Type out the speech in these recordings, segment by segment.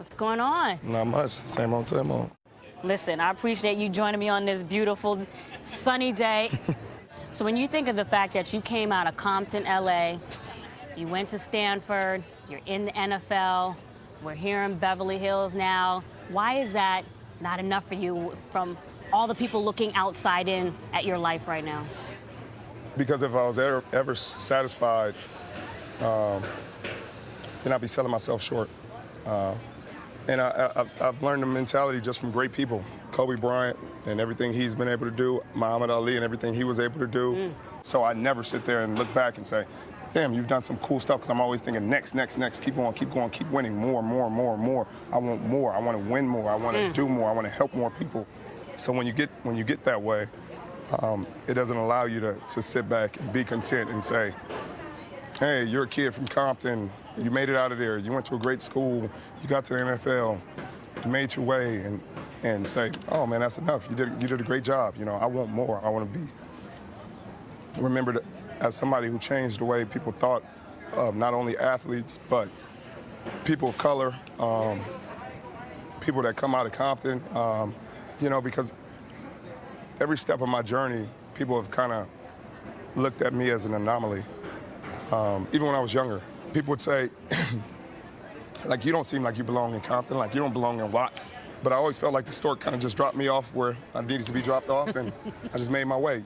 What's going on? Not much. Same old, same old. Listen, I appreciate you joining me on this beautiful, sunny day. So when you think of the fact that you came out of Compton, LA, you went to Stanford, you're in the NFL, we're here in Beverly Hills now, why is that not enough for you from all the people looking outside in at your life right now? Because if I was ever satisfied, then I'd be selling myself short. And I've learned the mentality just from great people. Kobe Bryant and everything he's been able to do, Muhammad Ali and everything he was able to do. So I never sit there and look back and say, damn, you've done some cool stuff, because I'm always thinking next, keep going, keep winning, more. I want more, I want to win more, I want to do more, I want to help more people. So when you get that way, it doesn't allow you to sit back and be content and say, hey, you're a kid from Compton, you made it out of there, you went to a great school, you got to the NFL, you made your way, and say, oh man, that's enough, you did a great job, you know, I want more, I want to be remembered as somebody who changed the way people thought of not only athletes, but people of color, people that come out of Compton, you know, because every step of my journey, people have kind of looked at me as an anomaly. Even when I was younger, people would say, like, you don't seem like you belong in Compton, like you don't belong in Watts. But I always felt like the stork kind of just dropped me off where I needed to be dropped off, and I just made my way.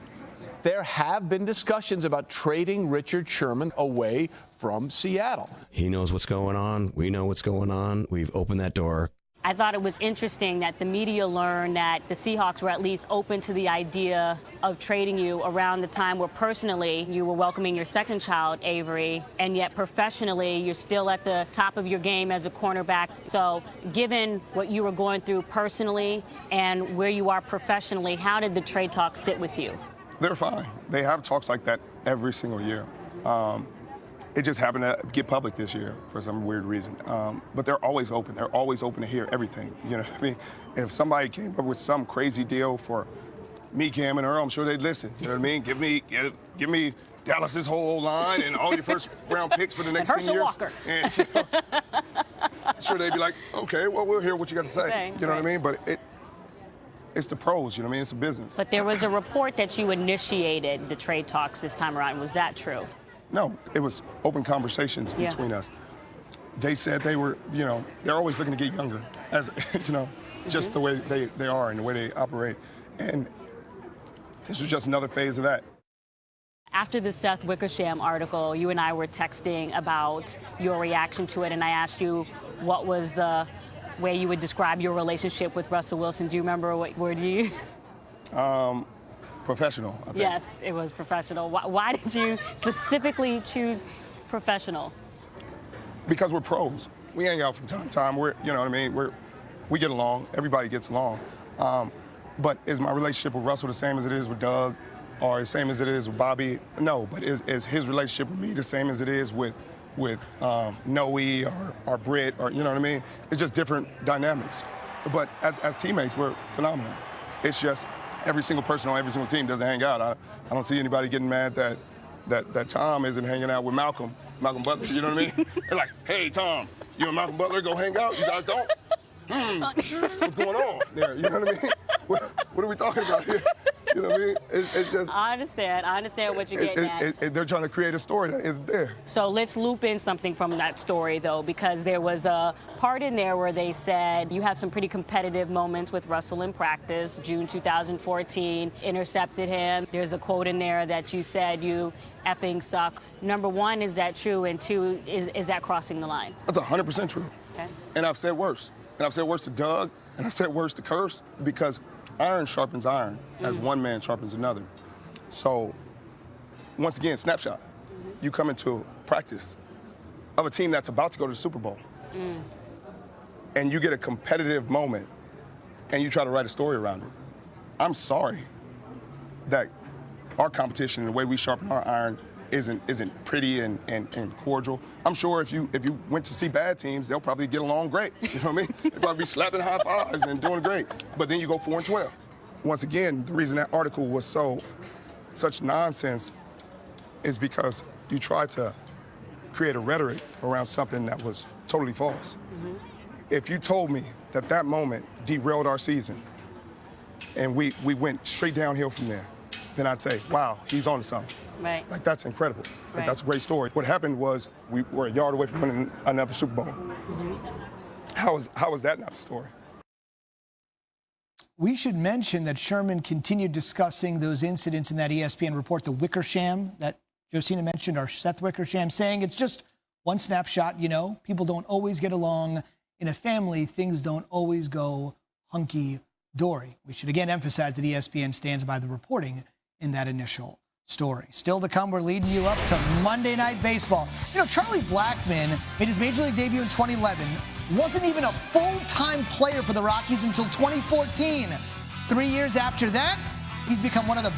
There have been discussions about trading Richard Sherman away from Seattle. He knows what's going on. We know what's going on. We've opened that door. I thought it was interesting that the media learned that the Seahawks were at least open to the idea of trading you around the time where personally you were welcoming your second child, Avery, and yet professionally you're still at the top of your game as a cornerback. So given what you were going through personally and where you are professionally, how did the trade talk sit with you? They're fine. They have talks like that every single year. It just happened to get public this year for some weird reason. But they're always open. They're always open to hear everything. You know what I mean? If somebody came up with some crazy deal for me, Cam, and Earl, I'm sure they'd listen. You know what I mean? Give me Dallas's whole line and all your first round picks for the next 10 years. Walker. And you know, sure they'd be like, okay, well, we'll hear what you got to say. You know what I mean? But it's the pros, you know what I mean? It's a business. But there was a report that you initiated the trade talks this time around. Was that true? No, it was open conversations between us. They said they were, you know, they're always looking to get younger, as you know, just the way they are and the way they operate. And this was just another phase of that. After the Seth Wickersham article, you and I were texting about your reaction to it, and I asked you what was the way you would describe your relationship with Russell Wilson. Do you remember what word you used? Professional, I think. Yes, it was professional. Why did you specifically choose professional? Because we're pros. We hang out from time to time. We're, you know what I mean? We get along. Everybody gets along. But is my relationship with Russell the same as it is with Doug, or the same as it is with Bobby? No. But is his relationship with me the same as it is with Noe or Britt, or you know what I mean? It's just different dynamics. But as teammates, we're phenomenal. It's just every single person on every single team doesn't hang out. I don't see anybody getting mad that Tom isn't hanging out with Malcolm Butler, you know what I mean? They're like, hey, Tom, you and Malcolm Butler go hang out? You guys don't? What's going on there? You know what I mean? What are we talking about here? You know what I mean? It's just. I understand what you're getting at. They're trying to create a story that isn't there. So let's loop in something from that story, though, because there was a part in there where they said you have some pretty competitive moments with Russell in practice. June 2014, intercepted him. There's a quote in there that you said you effing suck. Number one, is that true? And two, is that crossing the line? That's 100% true. Okay. And I've said worse. And I've said worse to Doug, and I've said worse to Curse, because iron sharpens iron as one man sharpens another. So, once again, snapshot. You come into practice of a team that's about to go to the Super Bowl, and you get a competitive moment, and you try to write a story around it. I'm sorry that our competition and the way we sharpen our iron isn't pretty and cordial. I'm sure if you went to see bad teams, they'll probably get along great. You know what I mean? They'll probably be slapping high fives and doing great. But then you go 4-12. Once again, the reason that article was such nonsense is because you tried to create a rhetoric around something that was totally false. If you told me that that moment derailed our season and we went straight downhill from there, then I'd say, wow, he's on to something. Right. Like, that's incredible. Like, Right. that's a great story. What happened was we were a yard away from winning another Super Bowl. How is that not the story? We should mention that Sherman continued discussing those incidents in that ESPN report, the Wickersham that Josina mentioned, or Seth Wickersham, saying it's just one snapshot. You know, people don't always get along. In a family, things don't always go hunky-dory. We should again emphasize that ESPN stands by the reporting in that initial story. Still to come, we're leading you up to Monday Night Baseball. You know, Charlie Blackmon made his Major League debut in 2011. Wasn't even a full-time player for the Rockies until 2014. 3 years after that, he's become one of the